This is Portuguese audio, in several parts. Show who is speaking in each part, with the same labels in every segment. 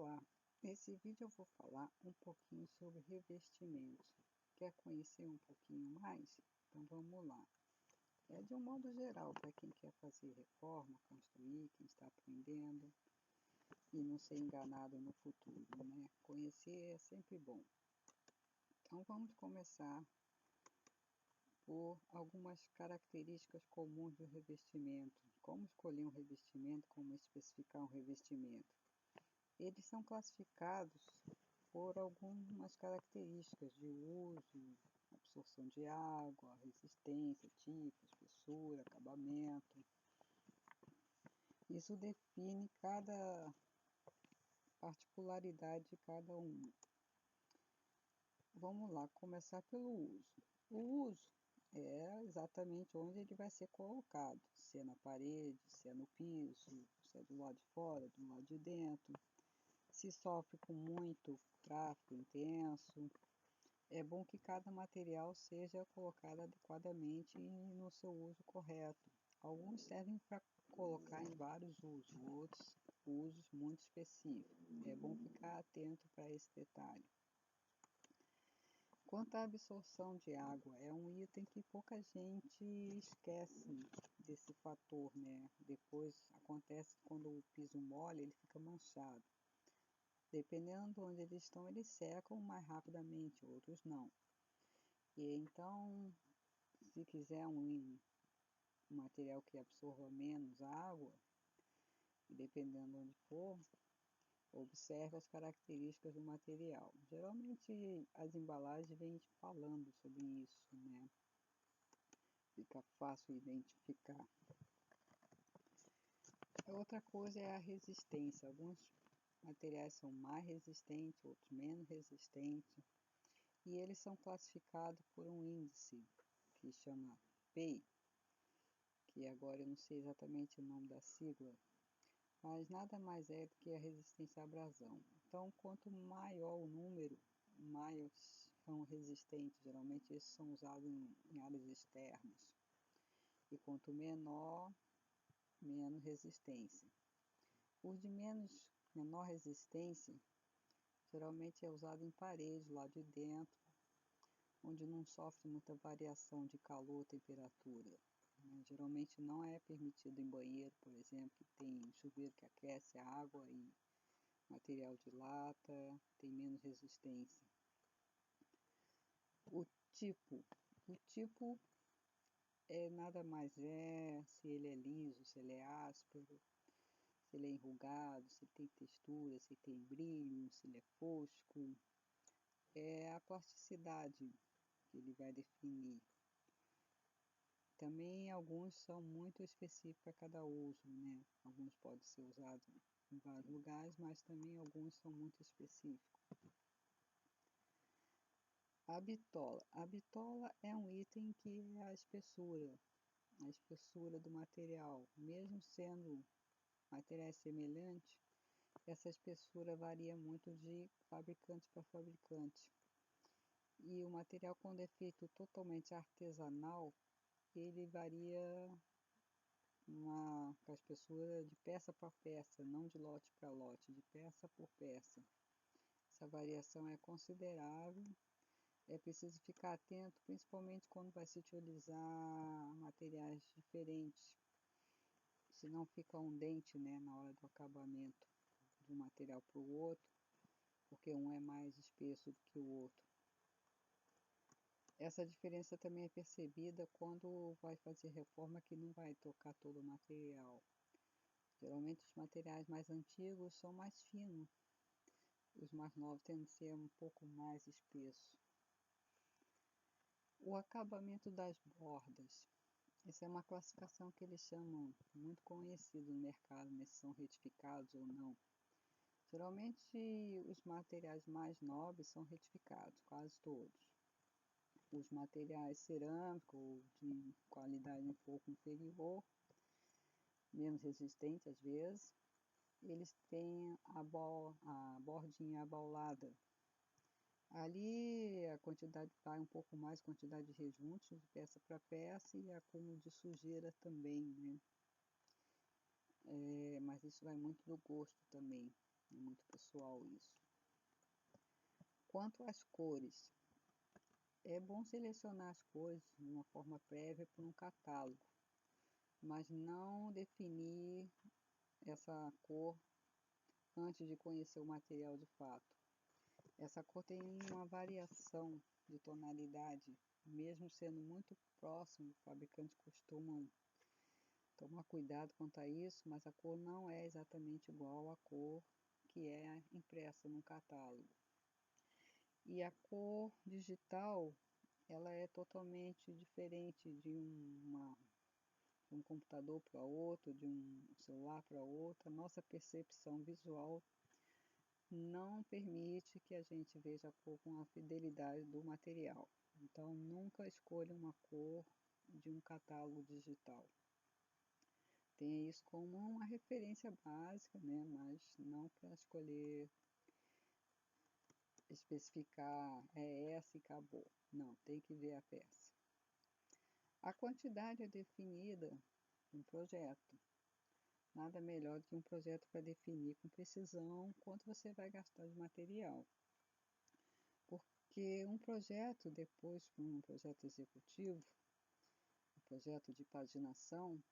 Speaker 1: Olá, nesse vídeo eu vou falar um pouquinho sobre revestimentos. Quer conhecer um pouquinho mais? Então vamos lá. De um modo geral, para quem quer fazer reforma, construir, quem está aprendendo e não ser enganado no futuro, né? Conhecer é sempre bom. Então vamos começar por algumas características comuns do revestimento. Como escolher um revestimento, como especificar um revestimento. Eles são classificados por algumas características de uso, absorção de água, resistência, tipo, espessura, acabamento. Isso define cada particularidade de cada um. Vamos lá, começar pelo uso. O uso é exatamente onde ele vai ser colocado, se é na parede, se é no piso, se é do lado de fora, do lado de dentro. Se sofre com muito tráfego intenso, é bom que cada material seja colocado adequadamente e no seu uso correto. Alguns servem para colocar em vários usos, outros usos muito específicos. É bom ficar atento para esse detalhe. Quanto à absorção de água, é um item que pouca gente esquece desse fator, né? Depois acontece que quando o piso molha, ele fica manchado. Dependendo de onde eles estão, eles secam mais rapidamente, outros não. E então, se quiser um material que absorva menos água, dependendo de onde for, observe as características do material. Geralmente as embalagens vêm falando sobre isso, né? Fica fácil identificar. Outra coisa é a resistência. Alguns materiais são mais resistentes, outros menos resistentes. E eles são classificados por um índice que chama PEI, que agora eu não sei exatamente o nome da sigla, mas nada mais é do que a resistência à abrasão. Então, quanto maior o número, mais são resistentes. Geralmente esses são usados em áreas externas. E quanto menor, menos resistência. Os de menor resistência, geralmente é usado em parede, lá de dentro, onde não sofre muita variação de calor ou temperatura. Geralmente não é permitido em banheiro, por exemplo, que tem chuveiro que aquece a água e material de lata, tem menos resistência. O tipo é nada mais se ele é liso, se ele é áspero, se ele é enrugado, se ele tem textura, se ele tem brilho, se ele é fosco. É a plasticidade que ele vai definir. Também alguns são muito específicos a cada uso, né? Alguns podem ser usados em vários lugares, mas também alguns são muito específicos. A bitola. A bitola é um item que é a espessura do material. Mesmo sendo materiais semelhantes, essa espessura varia muito de fabricante para fabricante. E o material, quando é feito totalmente artesanal, ele varia com a espessura de peça para peça, não de lote para lote, de peça por peça. Essa variação é considerável. É preciso ficar atento, principalmente quando vai se utilizar materiais diferentes. Senão fica um dente, né, na hora do acabamento de um material para o outro, porque um é mais espesso do que o outro. Essa diferença também é percebida quando vai fazer reforma que não vai trocar todo o material. Geralmente os materiais mais antigos são mais finos, os mais novos tendem a ser um pouco mais espessos. O acabamento das bordas. Essa é uma classificação que eles chamam, muito conhecido no mercado, né, se são retificados ou não. Geralmente os materiais mais nobres são retificados, quase todos. Os materiais cerâmicos ou de qualidade um pouco inferior, menos resistente às vezes, eles têm a bordinha abaulada. Ali a quantidade vai um pouco mais, quantidade de rejuntos de peça para peça e acúmulo de sujeira também, né? Mas isso vai muito do gosto também. é muito pessoal isso. Quanto às cores, é bom selecionar as cores de uma forma prévia por um catálogo, mas não definir essa cor antes de conhecer o material de fato. Essa cor tem uma variação de tonalidade, mesmo sendo muito próximo, fabricantes costumam tomar cuidado quanto a isso, mas a cor não é exatamente igual à cor que é impressa no catálogo. E a cor digital, ela é totalmente diferente de um computador para outro, de um celular para outro. A nossa percepção visual não permite que a gente veja a cor com a fidelidade do material. Então, nunca escolha uma cor de um catálogo digital. Tenha isso como uma referência básica, né? Mas não para escolher, especificar, é essa e acabou. Não, tem que ver a peça. A quantidade é definida no projeto. Nada melhor do que um projeto para definir com precisão quanto você vai gastar de material. Porque um projeto, depois um projeto executivo, um projeto de paginação,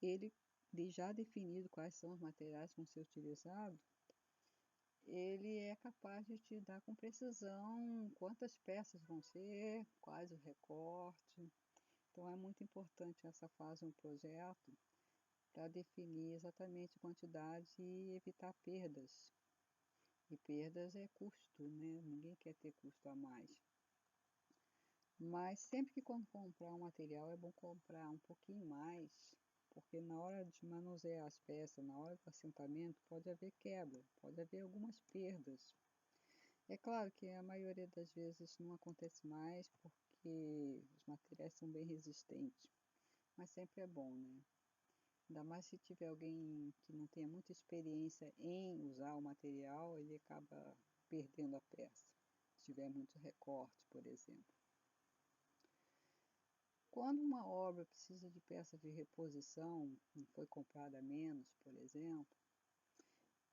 Speaker 1: ele já definido quais são os materiais que vão ser utilizados, ele é capaz de te dar com precisão quantas peças vão ser, quais o recorte. Então é muito importante essa fase do projeto para definir exatamente a quantidade e evitar perdas. E perdas é custo, né? Ninguém quer ter custo a mais. Mas sempre que quando comprar um material é bom comprar um pouquinho mais, porque na hora de manusear as peças, na hora do assentamento, pode haver quebra, pode haver algumas perdas. É claro que a maioria das vezes isso não acontece mais porque os materiais são bem resistentes, mas sempre é bom, né? Ainda mais se tiver alguém que não tenha muita experiência em usar o material, ele acaba perdendo a peça, se tiver muito recorte, por exemplo. Quando uma obra precisa de peça de reposição, e foi comprada a menos, por exemplo,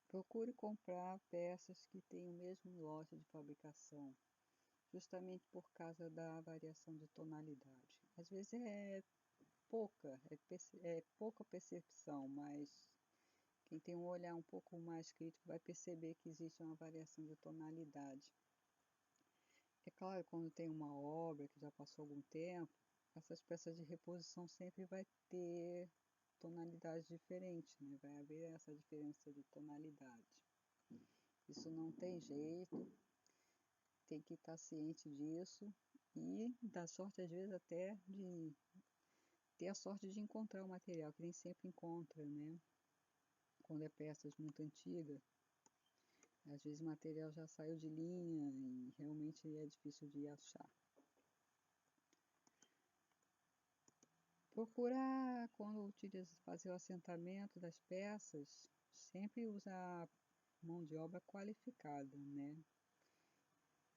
Speaker 1: procure comprar peças que têm o mesmo lote de fabricação, justamente por causa da variação de tonalidade. Às vezes é pouca percepção, mas quem tem um olhar um pouco mais crítico vai perceber que existe uma variação de tonalidade. É claro, quando tem uma obra que já passou algum tempo, essas peças de reposição sempre vai ter tonalidade diferente, né? Vai haver essa diferença de tonalidade. Isso não tem jeito, tem que estar ciente disso e dar sorte às vezes até de ter a sorte de encontrar o material, que nem sempre encontra, né? Quando é peças muito antigas, às vezes o material já saiu de linha e realmente é difícil de achar. Procurar, quando fazer o assentamento das peças, sempre usar mão de obra qualificada, né?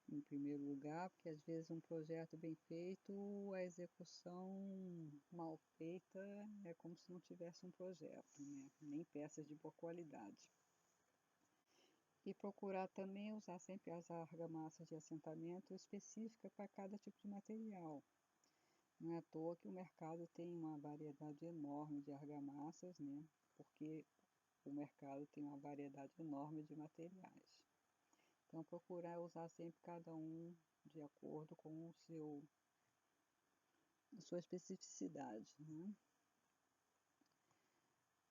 Speaker 1: Em primeiro lugar, porque às vezes um projeto bem feito, a execução mal feita é como se não tivesse um projeto, né? Nem peças de boa qualidade. E procurar também usar sempre as argamassas de assentamento específicas para cada tipo de material. Não é à toa que o mercado tem uma variedade enorme de argamassas, né? Porque o mercado tem uma variedade enorme de materiais. Então, procurar usar sempre cada um de acordo com a sua especificidade, né?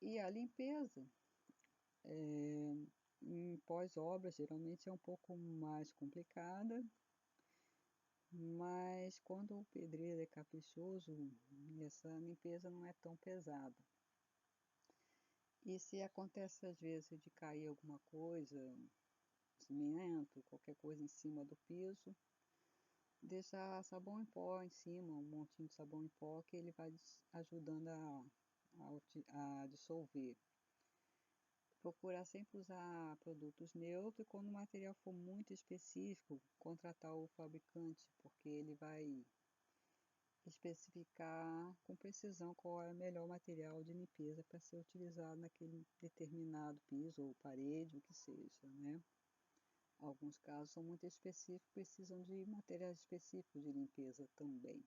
Speaker 1: E a limpeza, em pós-obra, geralmente é um pouco mais complicada, mas quando o pedreiro é caprichoso, essa limpeza não é tão pesada. E se acontece às vezes de cair alguma coisa, cimento, qualquer coisa em cima do piso, deixar sabão em pó em cima, um montinho de sabão em pó que ele vai ajudando a dissolver. Procurar sempre usar produtos neutros e quando o material for muito específico, contratar o fabricante, porque ele vai especificar com precisão qual é o melhor material de limpeza para ser utilizado naquele determinado piso ou parede, o que seja, né? Alguns casos são muito específicos, precisam de materiais específicos de limpeza também.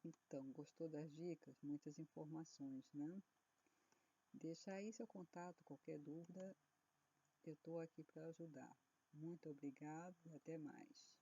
Speaker 1: Então, gostou das dicas? Muitas informações, né? Deixa aí seu contato, qualquer dúvida, eu estou aqui para ajudar. Muito obrigado e até mais.